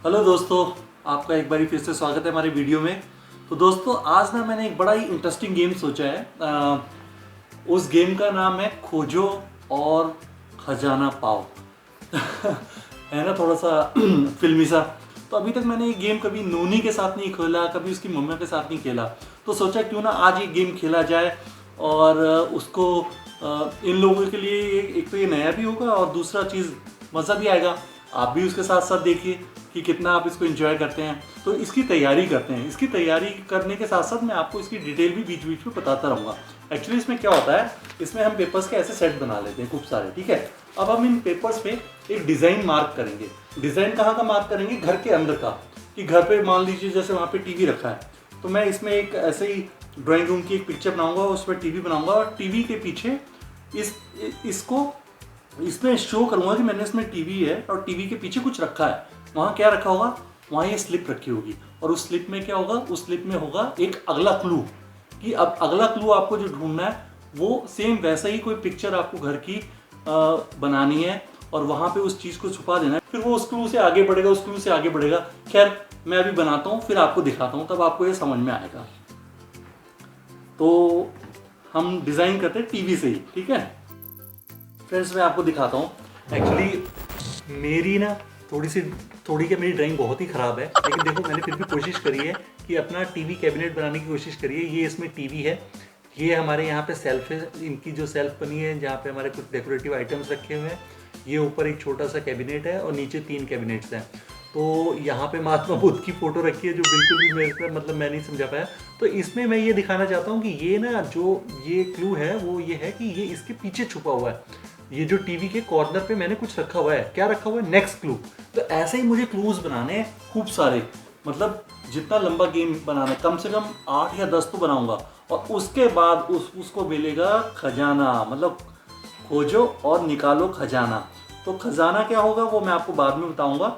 Hello दोस्तों, आपका एक बारी फिर से स्वागत है हमारे वीडियो में। तो दोस्तों आज ना मैंने एक बड़ा ही इंटरेस्टिंग गेम सोचा है। उस गेम का नाम है खोजो और खजाना पाओ। है ना, थोड़ा सा फिल्मी सा। तो अभी तक मैंने ये गेम कभी नोनी के साथ नहीं खेला, कभी उसकी मम्मी के साथ नहीं खेला। तो सोचा क्यों ना आज ये गेम खेला जाए और उसको इन लोगों के लिए एक तो ये नया भी होगा और दूसरा चीज़ मज़ा भी आएगा। आप भी उसके साथ साथ देखिए कि कितना आप इसको एंजॉय करते हैं। तो इसकी तैयारी करते हैं। इसकी तैयारी करने के साथ साथ मैं आपको इसकी डिटेल भी बीच बीच में बताता रहूँगा। एक्चुअली इसमें क्या होता है, इसमें हम पेपर्स के ऐसे सेट बना लेते हैं खूब सारे, ठीक है। अब हम इन पेपर्स पे एक डिज़ाइन मार्क करेंगे। डिज़ाइन कहाँ का मार्क करेंगे? घर के अंदर का। कि घर पे मान लीजिए जैसे वहाँ पे टीवी रखा है, तो मैं इसमें एक ऐसे ही ड्राइंग रूम की एक पिक्चर बनाऊंगा, उस पर टीवी बनाऊंगा और टीवी के पीछे इसको इसमें शो करूंगा कि मैंने इसमें टीवी है और टीवी के पीछे कुछ रखा है। वहाँ क्या रखा होगा? वहाँ ये स्लिप रखी होगी और उस स्लिप में क्या होगा? उस स्लिप में होगा एक अगला क्लू। कि अब अगला क्लू आपको जो ढूंढना है वो सेम वैसा ही कोई पिक्चर आपको घर की बनानी है और वहाँ पे उस चीज़ को छुपा देना है। फिर वो उस क्लू से आगे बढ़ेगा, उस क्लू से आगे बढ़ेगा। खैर मैं अभी बनाता हूँ, फिर आपको दिखाता हूँ, तब आपको ये समझ में आएगा। तो हम डिज़ाइन करते हैं टीवी से ही, ठीक है फ्रेंड्स। मैं आपको दिखाता हूँ। एक्चुअली मेरी ना थोड़ी क्या, मेरी ड्राइंग बहुत ही ख़राब है, लेकिन देखो मैंने फिर भी कोशिश करी है कि अपना टीवी कैबिनेट बनाने की कोशिश करी है। ये इसमें टीवी है, ये हमारे यहाँ पे सेल्फ है, इनकी जो सेल्फ बनी है जहाँ पे हमारे कुछ डेकोरेटिव आइटम्स रखे हुए हैं। ये ऊपर एक छोटा सा कैबिनेट है और नीचे 3 कैबिनेट्स हैं। तो यहाँ पे महात्मा बुद्ध की फ़ोटो रखी है जो बिल्कुल भी मेरे मतलब मैं नहीं समझा पाया। तो इसमें मैं ये दिखाना चाहता हूँ कि ये ना जो ये क्लू है वो ये है कि ये इसके पीछे छुपा हुआ है। ये जो टीवी के कॉर्नर पे मैंने कुछ रखा हुआ है। क्या रखा हुआ है? Next clue. तो ऐसे ही मुझे क्लूज बनाने हैं खूब सारे। मतलब जितना लंबा गेम बनाना है, कम से कम 8 या 10 तो बनाऊंगा। और उसके बाद उसको मिलेगा खजाना, मतलब खोजो और निकालो खजाना। तो खजाना क्या होगा वो मैं आपको बाद में बताऊंगा।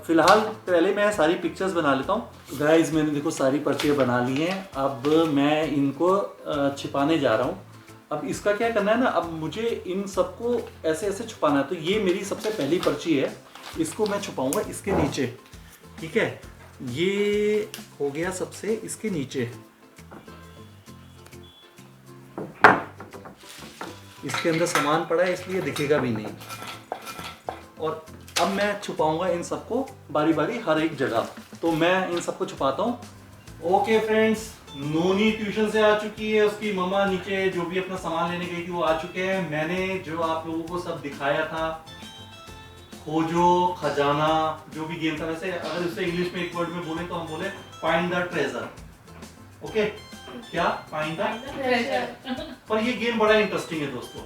फिलहाल पहले मैं सारी पिक्चर्स बना लेता हूँ। गाइस मैंने देखो सारी पर्चियाँ बना ली हैं। अब मैं इनको छिपाने जा रहा हूँ। अब इसका क्या करना है ना, अब मुझे इन सबको ऐसे ऐसे छुपाना है। तो ये मेरी सबसे पहली पर्ची है, इसको मैं छुपाऊंगा इसके नीचे, ठीक है। ये हो गया सबसे इसके नीचे। इसके अंदर सामान पड़ा है इसलिए दिखेगा भी नहीं। और अब मैं छुपाऊंगा इन सबको बारी बारी हर एक जगह। तो मैं इन सबको छुपाता हूँ। ओके फ्रेंड्स, नोनी ट्यूशन से आ चुकी है, उसकी मम्मा नीचे जो भी अपना सामान लेने गई थी वो आ चुके हैं। मैंने जो आप लोगों को सब दिखाया था, खोजो खजाना, जो भी गेम था, वैसे अगर उसे इंग्लिश में एक वर्ड में बोले तो हम बोले फाइंड द ट्रेजर। ओके, क्या? Find the treasure. पर ये गेम बड़ा इंटरेस्टिंग है दोस्तों।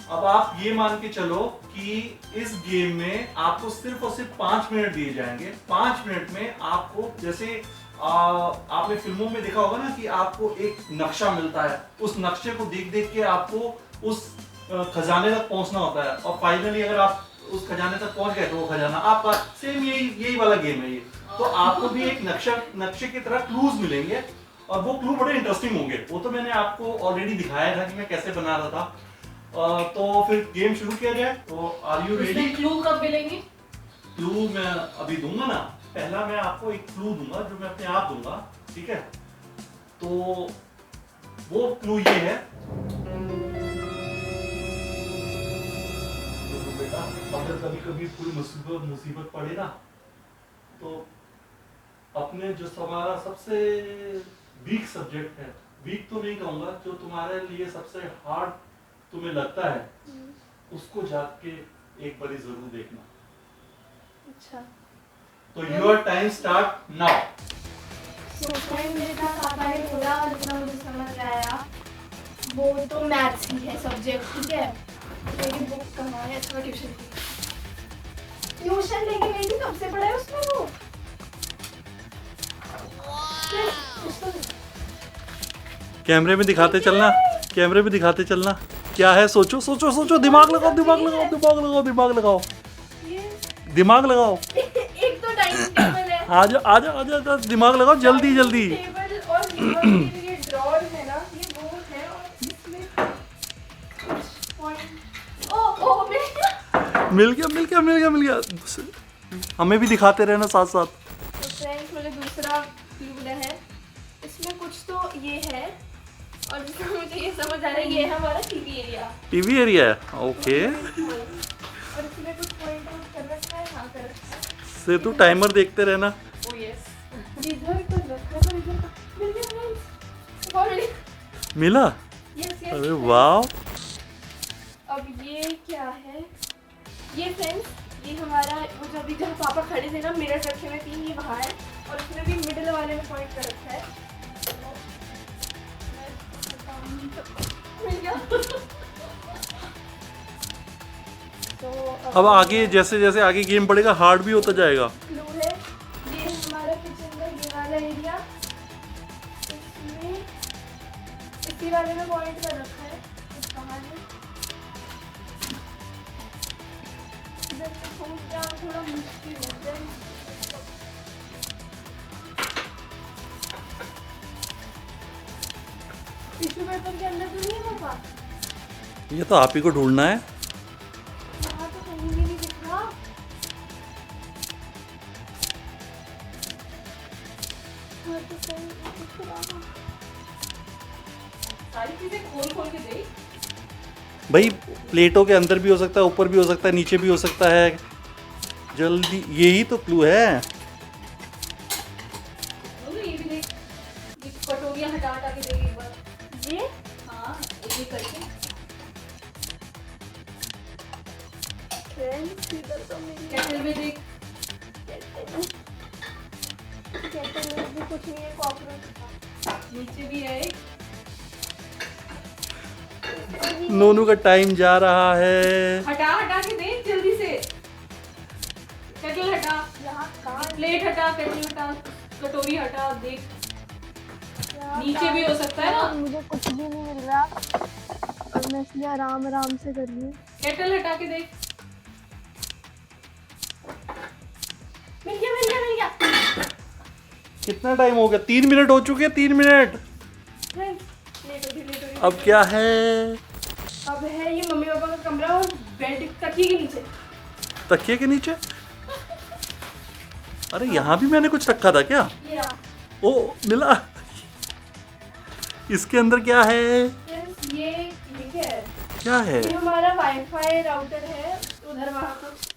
अब आप ये मान के चलो कि इस गेम में आपको सिर्फ और सिर्फ 5 मिनट दिए जाएंगे। 5 मिनट में आपको, जैसे आपने फिल्मों में देखा होगा ना कि आपको एक नक्शा मिलता है, उस नक्शे को देख देख के आपको उस खजाने तक पहुंचना होता है। और फाइनली अगर आप उस खजाने तक पहुंच गए तो वो खजाना आपका। सेम यही वाला गेम है ये। तो आपको भी एक नक्शे की तरह क्लूज मिलेंगे और वो क्लू बड़े इंटरेस्टिंग होंगे। वो तो मैंने आपको ऑलरेडी दिखाया था कि मैं कैसे बना रहा था। तो फिर गेम शुरू किया जाए। तो आर यू रेडी? क्लू कब मिलेंगे? क्लू मैं अभी दूंगा ना। पहला मैं आपको एक क्लू दूंगा जो मैं अपने आप दूंगा, ठीक है। तो वो क्लू ये है, तो बेटा अगर कभी कभी कोई मुसीबत पड़े ना, तो अपने जो हमारा सबसे वीक सब्जेक्ट है, वीक तो नहीं कहूंगा, जो तुम्हारे लिए सबसे हार्ड तुम्हें लगता है, उसको जाके एक बारी जरूर देखना। अच्छा, तो योर टाइम स्टार्ट नाउ। जितना पापा ने बोला और जितना मुझे समझ आया वो तो मैथ्स ही है सब्जेक्ट, ठीक है। मेरी बुक कहाँ है? अच्छा, ट्यूशन लेके गई थी, कब से पढ़ा है उसमें वो? कैमरे में दिखाते चलना, कैमरे में दिखाते चलना। क्या है? सोचो सोचो सोचो, दिमाग लगाओ दिमाग लगाओ दिमाग लगाओ दिमाग लगाओ दिमाग लगाओ। एक तो डाइनिंग टेबल है। आजा आजा आजा, दिमाग लगाओ जल्दी जल्दी। टेबल और ये ड्रॉर है ना, ये वो है। और इसमें ओ मिल गया मिल गया मिल गया मिल गया मिल गया। हमें भी दिखाते रहना साथ साथ। तो फ्रेंड्स मुझे दूसरा क्लू मिला है, इसमें कुछ तो ये है और जिसमें मुझे ये समझ आ रहा है ये है हमारा टीवी एरिया। टीवी एरिया है, ओके। और इसमें कुछ पॉइंट आउट कर रखा है, हाँ कर रखा है। से तू टाइमर देखते रहना। ओ यस, इधर कुछ रखा है पर इधर मिल गया फ्रेंड्स ऑलरेडी। मिला? Yes yes. अरे वाह। अब ये क्या है, ये फ्रेंड्स ये हमारा वो जो अभी जहाँ पापा खड़े थे ना, मिरर रखे हुए 3, ये वहाँ है और उसमें भी मिडिल वाले में पॉइंट कर रखा है। मिल गया। तो अब आगे जैसे जैसे आगे गेम बढ़ेगा हार्ड भी होता जाएगा। क्लू है, ये हमारा किचन का ये वाला एरिया, इसमें इसी वाले में पॉइंट कर रखा है। कहाँ है? इधर से पहुंचना थोड़ा मुश्किल है। टिश्यू पेपर के अंदर तो नहीं है पापा? ये तो आप ही को ढूंढना है। यहाँ तो कहीं भी नहीं दिख रहा। हाँ तो कहीं दिख रहा। सारी चीजें खोल खोल के देख। भाई प्लेटों के अंदर भी हो सकता है, ऊपर भी हो सकता है, नीचे भी हो सकता है। जल्दी, यही तो क्लू है। ये भी देख, ये कटोरियाँ हटा हटा के देख एक बार। ये हाँ ये करके। फ्रेंड्स इधर तो मेरी कैटल में देख, कैटल में भी कुछ नहीं है, कॉकरोच नीचे भी है। नोनू का टाइम जा रहा है। हटा हटा के देख जल्दी से। केटल हटा, प्लेट हटा, केटल हटा, कटोरी हटा, देख नीचे भी हो सकता है ना। मुझे कुछ भी नहीं मिल रहा और मैं इसलिए आराम आराम से कर रही हूँ। केटल हटा के देख। मिल गया मिल गया मिल गया। कितना टाइम हो गया? 3 मिनट हो चुके हैं, 3 मिनट। लेट अब क्या है? अब है ये मम्मी पापा का कमरा और बेड तकिए के नीचे। तकिए के नीचे? अरे यहाँ भी मैंने कुछ रखा था क्या? ये रहा। ओ मिला। इसके अंदर क्या है? ये क्या है? क्या है? ये हमारा वाईफाई राउटर है, उधर वहाँ कुछ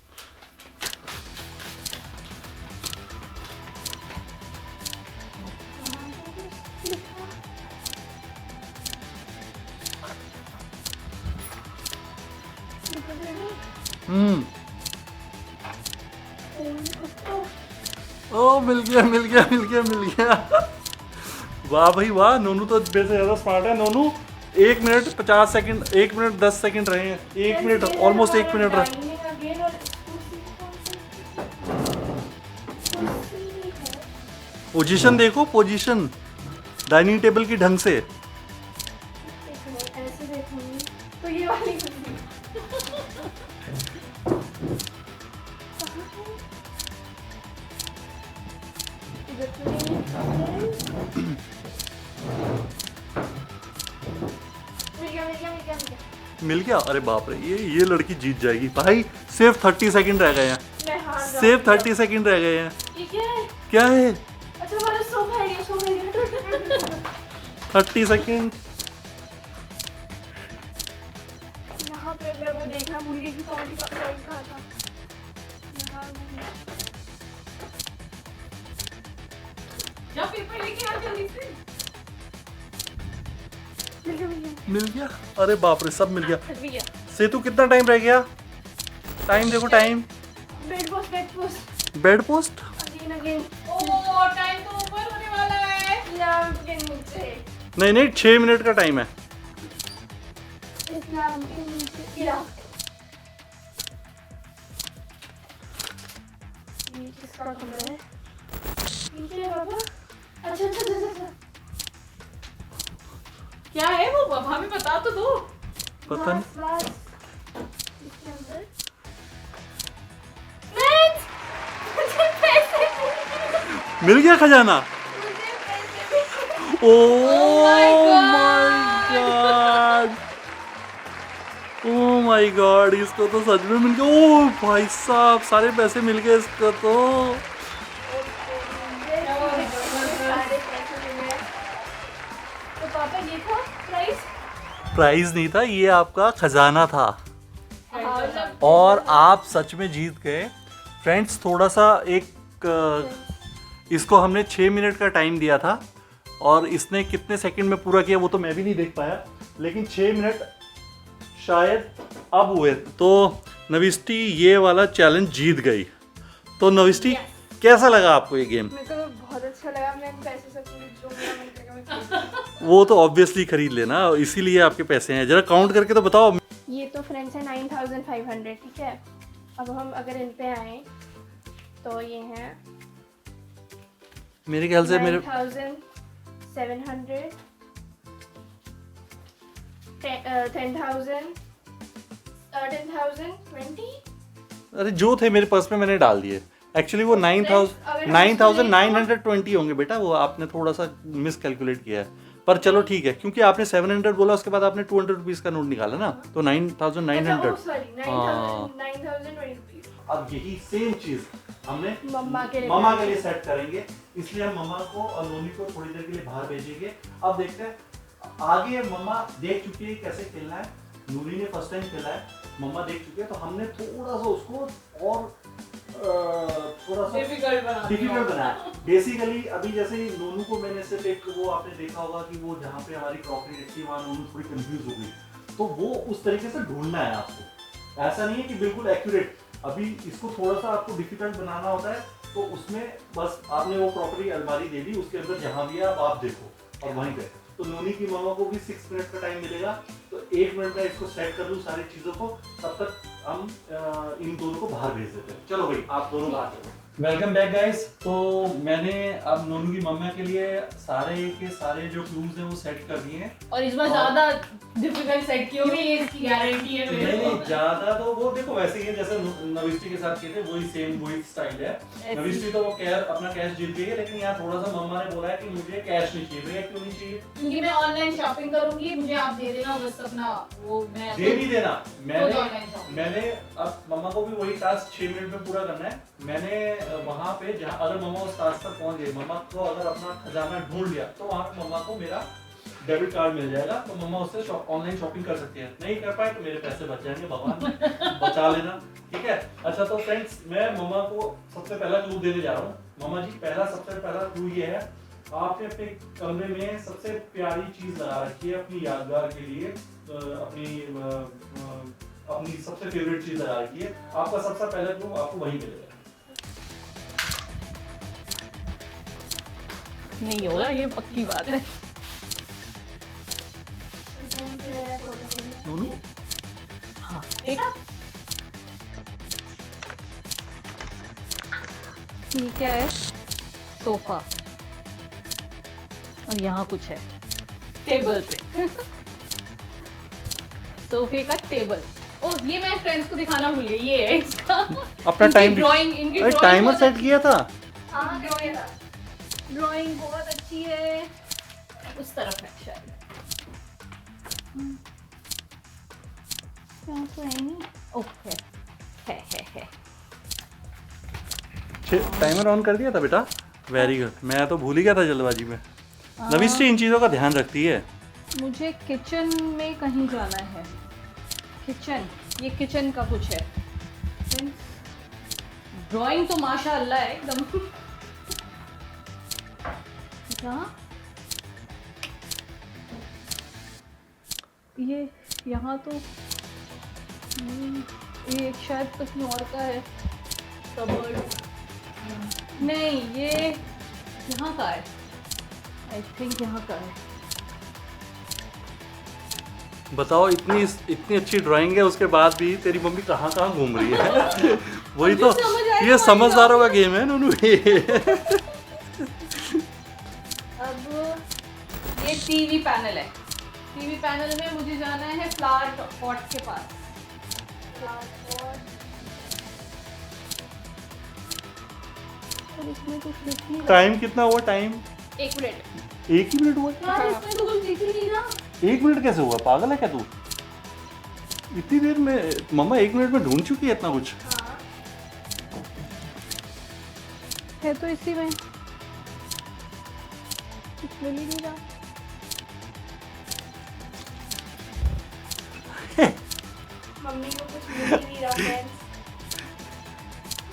ओ मिल गया मिल गया मिल गया मिल गया। वाह भाई वाह, नोनू तो मेरे से ज़्यादा स्मार्ट है। नोनू 1 मिनट 50 सेकंड, 1 मिनट 10 सेकंड रहे हैं। 1 मिनट ऑलमोस्ट 1 मिनट रहे। पोजीशन देखो, पोजीशन डाइनिंग टेबल की ढंग से। ऐसे देखूंगी तो ये वाली कुर्सी। इधर तो नहीं है। मिल गया मिल गया मिल गया मिल गया। मिल गया? अरे बाप रे, ये लड़की जीत जाएगी भाई। सिर्फ 30 सेकंड रह गए हैं। मैं हार जाऊंगी। सिर्फ 30 सेकंड रह गए हैं। ये क्या है? क्या है? अच्छा हमारा सोफा है, ये सोफा है। 30 सेकंड। यहाँ पे मैं वो देखना भूल गई कि कौन सा पॉइंट कहाँ था। यहाँ नहीं। जा पेपर लेके आ जल्दी से। मिल गया मिल गया मिल गया? अरे बाप रे, सब मिल गया। मिल गया। सेतु कितना टाइम रह गया? टाइम देखो, time. Bed post bed post bed post. Again again. ओ टाइम तो ऊपर होने वाला है या के नीचे? नहीं नहीं, 6 मिनट का टाइम है। इस नाम के नीचे या ये किसका कमरा है? नीचे है पापा। अच्छा अच्छा अच्छा अच्छा। क्या है वो? हमें बता तो दो। पता नहीं। बस इसके अंदर फ्रेंड्स मुझे पैसे मिल गया खजाना। मुझे पैसे ओ my my God, oh my God, इसको तो सच में मिल गया। ओ भाई साहब, सारे पैसे मिल गए इसको तो। सारे पैसे मिले। तो पापा ये था प्राइस? प्राइज नहीं था, ये आपका खजाना था और आप सच में जीत गए। फ्रेंड्स, थोड़ा सा इसको हमने 6 मिनट का टाइम दिया था और इसने कितने सेकंड में पूरा किया वो तो मैं भी नहीं देख पाया, लेकिन 6 मिनट शायद अब हुए। तो नविष्टि ये वाला चैलेंज जीत गई। तो नविष्टि, कैसा लगा आपको ये गेम? मेरे को तो बहुत अच्छा लगा। मैं पैसे सब जो मेरा मन करेगा मैं खरीदूंगी। वो तो ऑब्वियसली खरीद लेना, इसीलिए आपके पैसे हैं। जरा काउंट करके तो बताओ। ये तो फ्रेंड्स है 9500, ठीक है। अब हम अगर इन पे आए तो ये है मेरे ख्याल से मेरे 9700, 10,000, 10,000, 20। अरे जो थे मेरे पर्स में मैंने डाल दिए। एक्चुअली वो 9,920 होंगे बेटा, वो आपने थोड़ा सा मिस कैलकुलेट किया है। पर चलो ठीक है, क्योंकि आपने 700 बोला, उसके बाद आपने 200 रुपीज़ का नोट निकाला ना, तो 9,900। Sorry, 9,020 rupees. अब यही सेम चीज हमने मम्मा के लिए सेट करेंगे, इसलिए हम मम्मा को और नोनी को थोड़ी देर के लिए बाहर भेजेंगे। अब देखते हैं आगे। मम्मा देख चुकी है कैसे खेलना है, नूरी ने फर्स्ट टाइम खेला है, मम्मा देख चुकी है, तो हमने थोड़ा सा उसको और थोड़ा सा डिफिकल्ट बनाया। बेसिकली अभी जैसे नोनू को मैंने सिर्फ एक, वो आपने देखा होगा कि वो जहाँ पे हमारी क्रॉकरी रखी है वहाँ नोनू थोड़ी कंफ्यूज हो गई, तो वो उस तरीके से ढूंढना है आपको। ऐसा नहीं है कि बिल्कुल एक्यूरेट, अभी इसको थोड़ा सा आपको डिफिकल्ट बनाना होता है। तो उसमें बस आपने वो क्रॉकरी अलमारी दे दी, उसके अंदर जहाँ भी है अब आप देखो और वहीं पे। तो नोनी की मामा को भी 6 मिनट का टाइम मिलेगा, तो 1 मिनट में इसको सेट कर लूँ सारी चीज़ों को, तब तक हम इन दोनों को बाहर भेज देते हैं। चलो भाई, आप दोनों बाहर चलो। Welcome back guys. तो मैंने अब नोनू की मम्मा के लिए सारे के सारे जो क्लूज हैं वो सेट कर दिए हैं, और इस बार ज्यादा डिफिकल्ट सेट की होगी, ये इसकी गारंटी है मेरे नहीं को। ज्यादा तो वो देखो वैसे ही है जैसे नविष्टि के साथ किए थे, वही सेम वही स्टाइल है। नविष्टि तो वो अपना कैश जीत गई है, लेकिन यहाँ थोड़ा सा मम्मा ने बोला है कि मुझे कैश नहीं चाहिए। भैया क्यों नहीं चाहिए? क्योंकि मैं ऑनलाइन शॉपिंग करूंगी, मुझे आप दे देना बस अपना वो। मैं दे नहीं देना, ऑनलाइन शॉपिंग मैंने अब मम्मा को भी वही टास्क 6 मिनट में पूरा करना है। मैंने वहाँ पे जहाँ अगर मम्मा उस टास्क तक पहुँच गई, मम्मा को अगर अपना खजाना ढूंढ लिया, तो वहाँ पे मम्मा को मेरा डेबिट कार्ड मिल जाएगा, तो मम्मा उससे ऑनलाइन शॉपिंग कर सकती है। नहीं कर पाए तो मेरे पैसे बच जाएंगे, भगवान बचा लेना, ठीक है। अच्छा तो फ्रेंड्स, मैं मम्मा को सबसे पहला क्लू देने जा रहा हूँ। मम्मा जी, सबसे पहला क्लू ये है, आपने अपने कमरे में सबसे प्यारी चीज लगा रखी है अपनी यादगार के लिए, अपनी सबसे फेवरेट चीज लगा रखी है। आपका सबसे पहला क्लू आपको वही मिलेगा। नहीं होगा, ये पक्की बात है। हाँ बेटा, ठीक है। सोफा, और यहाँ कुछ है टेबल पे। सोफे का टेबल। ओह, ये मैं फ्रेंड्स को दिखाना भूल गई, ये है इसका अपना टाइम ड्राइंग, इनकी ड्राइंग टाइमर सेट किया था। हाँ, ड्राइंग बहुत अच्छी है। उस तरफ है शायद। तो है नहीं। ओके, है। टाइमर ऑन कर दिया था बेटा, वेरी गुड। मैं तो भूल ही गया था जल्दबाजी में। नविष्टि इन चीजों का ध्यान रखती है। मुझे किचन में कहीं जाना है। किचन, ये किचन का कुछ है। ड्राइंग तो माशाअल्लाह है एकदम। कहाँ? ये यहाँ तो ये शायद कहीं और का है। कबर्ड नहीं, ये यहाँ का है। आई थिंक यहाँ का है। बताओ, इतनी अच्छी ड्राइंग है, उसके बाद भी तेरी मम्मी कहाँ घूम रही है। वही तो, ये समझदारों का गेम है नूनू। अब ये टीवी पैनल है। टीवी पैनल में मुझे जाना है फ्लावर पॉट के पास। और इसमें कुछ लिख नहीं रहा। टाइम कितना हुआ? Time 1 minute. 1 ही मिनट हुआ? यार, इसमें तो कुछ दिख ही नहीं रहा। 1 मिनट कैसे हुआ? पागल है क्या तू? इतनी देर में मम्मा 1 मिनट में ढूंढ चुकी है इतना कुछ। हाँ है तो इसी में कुछ मिल ही नहीं रहा। मम्मी को कुछ मिल ही नहीं रहा फ्रेंड्स।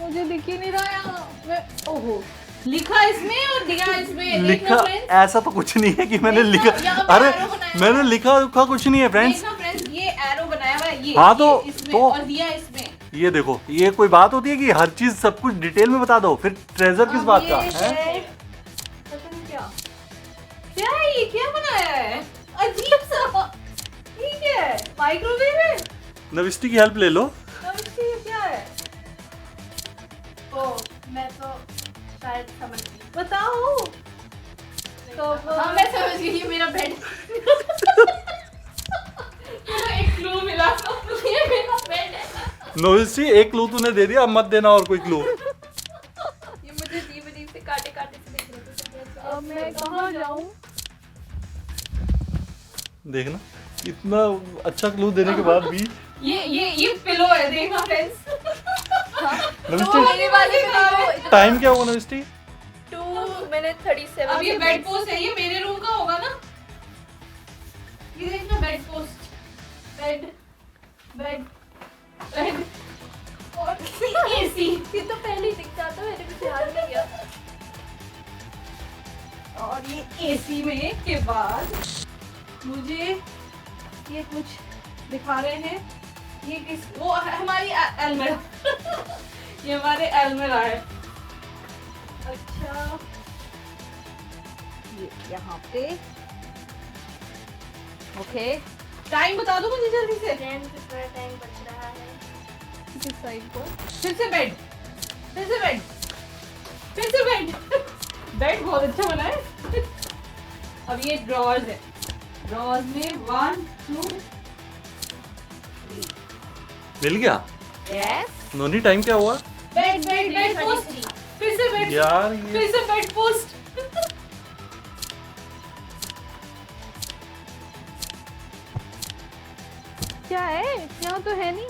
मुझे दिख ही नहीं रहा यहाँ। मैं ओहो, लिखा इसमें और दिया इसमें। लिखा देखना फ्रेंड्स, ऐसा तो कुछ नहीं है कि मैंने देखना, लिखा। यहाँ पे अरे arrow बनाया मैंने लिखा उखा कुछ नहीं है फ्रेंड्स। देखना फ्रेंड्स, ये एरो बनाया हुआ है, ये हाँ तो- ये इसमें तो- और दिया इसमें। ये देखो, ये कोई बात होती है कि हर चीज सब कुछ डिटेल में बता दो, फिर ट्रेजर किस अब बात ये का है? है, पता नहीं क्या क्या है, ये क्या बनाया है अजीब सा। ये क्या है, माइक्रोवेव है? नविष्टि की हेल्प ले लो। नविष्टि, ये क्या है ओ मैं तो शायद समझ गई। बताओ। तो हाँ मैं समझ गई, ये मेरा बेड। एक क्लू मिला तो ये मेरा बेड है। नविष्टि एक क्लू तूने दे दिया, अब मत देना और कोई क्लू। ये मुझे अजीब अजीब से काटे काटे से दिख रहे थे। अब मैं कहाँ जाऊँ? देखना, इतना अच्छा क्लू देने के बाद भी ये पिलो है, देखना फ्रेंड्स। नविष्टि मेरे वाले पे टाइम क्या हुआ नविष्टि? 2:37। अब ये बेड पोस्ट है, ये मेरे रूम का होगा ना? ये देखना, bed post, bed bed bed और एसी। ये तो पहले ही दिख जाता, मैंने भी ध्यान नहीं दिया। और ये एसी में के बाद मुझे ये कुछ दिखा रहे हैं। ये किस, वो हमारी अलमीरा। ये हमारे अलमीरा है। अच्छा, ये यहाँ पे। ओके, टाइम बता दो मुझे जल्दी से। फ्रेंड्स कितना टाइम बच रहा है? किस साइड को? फिर से बेड, फिर से बेड, फिर से बेड। बेड बहुत अच्छा बना है। अब ये ड्रॉर्स है, ड्रॉर्स में 1 2 मिल गया। यस, नोनी टाइम क्या हुआ? बेड बेड बेड पोस्ट, फिर से बेड, यार ये फिर से बेड पोस्ट। क्या है? यहाँ तो है नहीं।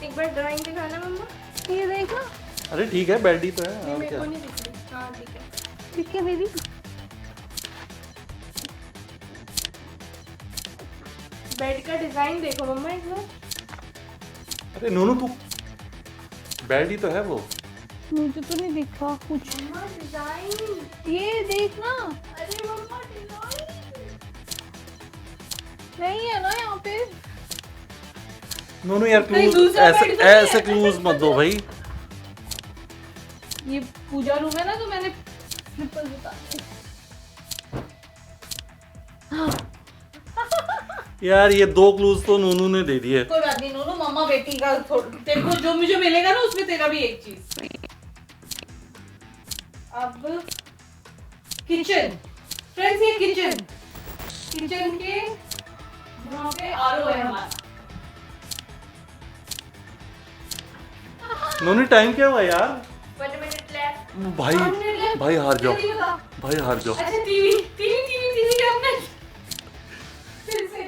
एक बार ड्राइंग दिखाना मम्मा। ये देखना। अरे ठीक है, बैड ही तो है नहीं और मेरे क्या। को नहीं दिख रही। हाँ ठीक है। ठीक है मेरी। बेड का डिजाइन देखो मम्मा एक बार। अरे नोनू तू, बैड ही तो है वो। मुझे तो नहीं दिखा कुछ। मम्मा डिजाइन। ये देखना। अरे मम्मा डिजाइन। नहीं है ना यहाँ पे। नोनू यार कहीं क्लूज दूसरा ऐसे बेड तो नहीं है? ऐसे क्लूज मत दो भाई। ये पूजा रूम है ना, तो मैंने स्लिपर बता दी। यार ये 2 क्लूज तो नोनू ने दे दिए। कोई बात नहीं नोनू, मम्मा बेटी का तेरे को जो मुझे मिलेगा ना, उसमें तेरा भी एक चीज। अब किचन, फ्रेंड्स ये किचन, किचन के यहाँ पे आरओ है हमारा। नोनी टाइम क्या हुआ यार? 1 मिनट लेफ्ट। भाई भाई हार जाओ, जल्दी बता। भाई हार जाओ। अच्छा टीवी टीवी टीवी टीवी करना फिर से।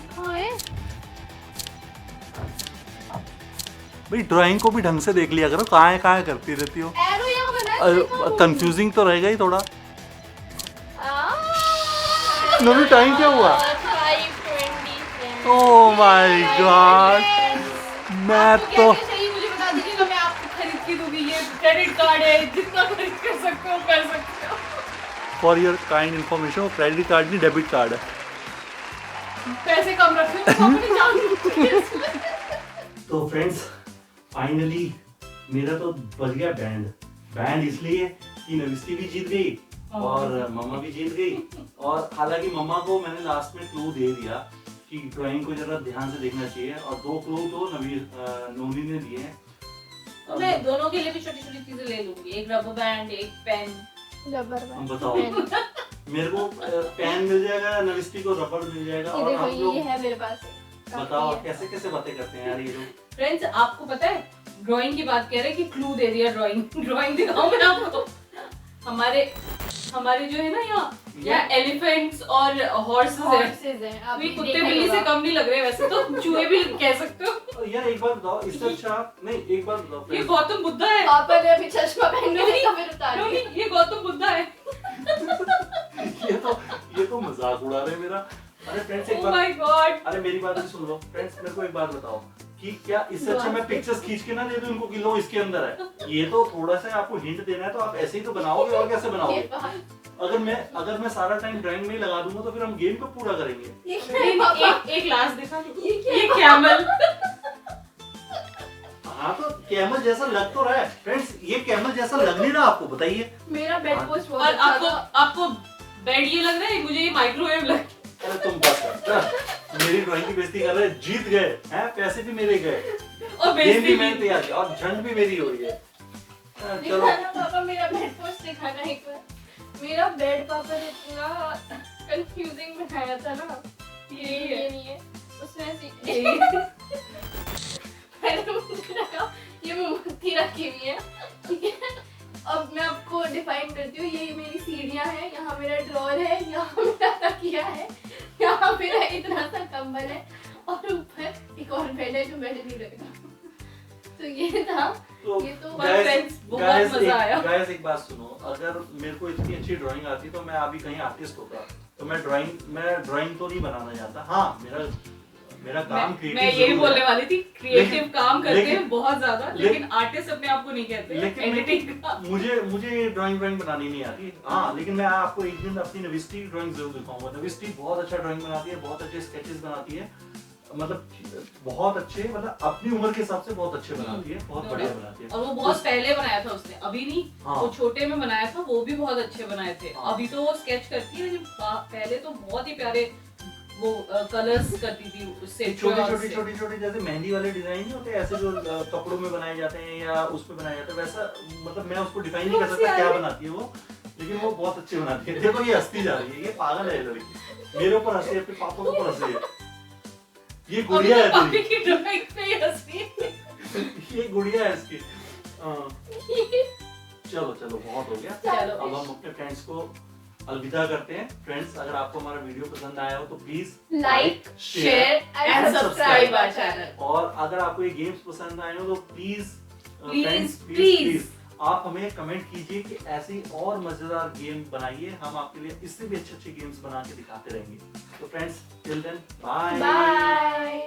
कहाँ है? भाई ड्राइंग को भी ढंग से देख लिया करो, कहाँ है करती रहती हो। एरो यहाँ बना है। कंफ्यूजिंग तो रहेगा ही थोड़ा। नोनी टाइम क्या हुआ? 5:20। ओह माय गॉड, मैं आपको तो क्या क्या चाहिए मुझे बता दीजिएगा, मैं आपको खरीद के दूंगी। ये क्रेडिट कार्ड है, जितना खरीद कर सकते हो कर सकते हो। फॉर योर काइंड इन्फॉर्मेशन, वो क्रेडिट कार्ड नहीं डेबिट कार्ड है। पैसे कम रखे हो तो अपनी जान दीजिए। तो फ्रेंड्स फाइनली मेरा तो बज गया बैंड। बैंड इसलिए कि नविष्टि भी जीत गई और मम्मा भी जीत गई। और हालांकि मम्मा को मैंने लास्ट में क्लू दे दिया कि ड्राइंग को जरा ध्यान से देखना चाहिए, और 2 क्लू तो नोनी ने दिए हैं। तो मैं दोनों के लिए भी छोटी छोटी चीजें ले लूंगी, एक रबर बैंड, एक पेन। रबर अब बैंड। बताओ, मेरे को पेन मिल जाएगा, नविष्टि को रबर मिल जाएगा, ये और देखो आप ये लोग है मेरे पास। बताओ कैसे कैसे बातें करते हैं यार ये लोग। फ्रेंड्स आपको पता है ड्राइंग की बात कह रहे हैं कि क्लू दे दिया ड्राइंग दिखाऊं मैं आपको। हमारे जो है ना यहाँ एलिफेंट्स और हॉर्सेस है। हॉर्सेस हैं, ये आपने कुत्ते देखा ही बिल्ली से होगा। कम नहीं लग रहे वैसे तो, चूहे भी कह सकते हो। और यार एक बात बताओ, इससे अच्छा नहीं, एक बात बताओ ये friends, गौतम बुद्धा है। पापा ने अभी चश्मा पहन के देखा, फिर उतार नहीं, दिया। ये गौतम बुद्धा है। ये तो मजाक उड़ा रहे हैं मेरा। अरे फ्रेंड्स एक Oh बात, my God! अरे मेरी बात भी सुन लो फ्रेंड्स, मेरे को एक बात बताओ कि क्या इससे अच्छा मैं पिक्चर्स खींच के ना दे दूं इनको कि लो इसके अंदर है। ये तो थोड़ा सा आपको हिंट देना है, तो आप ऐसे ही तो बनाओगे और कैसे ये बनाओगे? बात- अगर मैं सारा टाइम ड्राइंग में ही लगा दूंगा तो फिर हम गेम को पूरा करेंगे। ये क्या है पापा? एक लास्ट दिखा, ये क्या ये कैमल। हाँ तो कैमल जैसा लग तो रहा है फ्रेंड्स, ये कैमल जैसा लग नहीं रहा आपको, बताइए। मेरा बेड पोस्ट बहुत और अच्छा था। आपको बेड ये लग रहा है, मुझे ये माइक्रोवेव लग। अरे तुम बस कर, मेरी ड्राइंग की बेइज्जती कर रहे, जीत गए हैं, पैसे भी मेरे गए और गेम बेइज्जती भी भी। मैंने तैयार किया और झंड भी मेरी हो रही है। चलो दिखाना पापा, मेरा बेड पोस्ट दिखाना एक बार। मेरा बेड पापा ने इतना कंफ्यूजिंग बनाया था ना, ये नहीं है उसमें पहले मुझे लगा ये मोमबत्ती रखी हुई है, ठीक है। अब मैं आपको डिफाइन करती हूँ, ये मेरी सीढ़ियाँ हैं, यहाँ मेरा ड्रॉर है, यहाँ मेरा तकिया है, यहाँ मेरा इतना सा कंबल है और ऊपर एक और बेड है जो बेड नहीं लगता। तो ये था, तो ये तो friends, बहुत मजा आया। गाइस एक बात सुनो, अगर मेरे को इतनी अच्छी ड्राइंग आती तो मैं अभी कहीं आर्टिस्ट होता। तो मैं ड्राइंग तो नहीं बनाना चाहता। हाँ मेरा काम क्रिएटिव मैं यही बोलने वाली थी, क्रिएटिव लेकिन- काम करते लेकिन- हैं बहुत ज्यादा, लेकिन- लेकिन आर्टिस्ट अपने आप को नहीं कहते, लेकिन एडिटिंग का। मुझे ड्राइंग बनानी नहीं आती। हाँ लेकिन मैं आपको एक दिन अपनी नविष्टि की ड्राइंग जरूर दिखाऊंगा। नविष्टि बहुत अच्छा ड्राइंग बनाती है, बहुत अच्छे स्केचेस बनाती है, मतलब बहुत अच्छे, मतलब अपनी उम्र के हिसाब से बहुत अच्छे बनाती है, बहुत बढ़िया बनाती है। और वो बहुत पहले बनाया था उसने, अभी नहीं। हाँ। वो छोटे में बनाया था, वो भी बहुत अच्छे बनाए थे। हाँ। अभी तो वो स्केच करती है, लेकिन पहले तो बहुत ही प्यारे वो कलर्स करती थी उससे। छोटी जैसे मेहंदी वाले डिजाइन नहीं होते ऐसे जो कपड़ों में बनाए जाते हैं या उस पे बनाए जाते हैं, वैसा मतलब मैं उसको डिफाइन नहीं कर सकता क्या बनाती है वो, लेकिन वो बहुत अच्छे बनाती है। देखो ये हंसती जा रही है, ये पागल है लड़की, मेरे ऊपर हंसी है, अपने पापा के ऊपर हंसी है। ये गुड़िया है पापी तेरी, की ड्राइंग पे ही हंसी है। ये गुड़िया है इसकी। चलो बहुत हो गया। चलो। अब हम अपने फ्रेंड्स को अलविदा करते हैं। फ्रेंड्स अगर आपको हमारा वीडियो पसंद आया हो तो please like, share share and and subscribe subscribe our channel. और अगर आपको ये गेम्स पसंद आए हो तो प्लीज प्लीज आप हमें कमेंट कीजिए कि ऐसी और मजेदार गेम बनाइए, हम आपके लिए इससे भी अच्छे गेम्स बना के दिखाते रहेंगे। तो friends till then bye. Bye.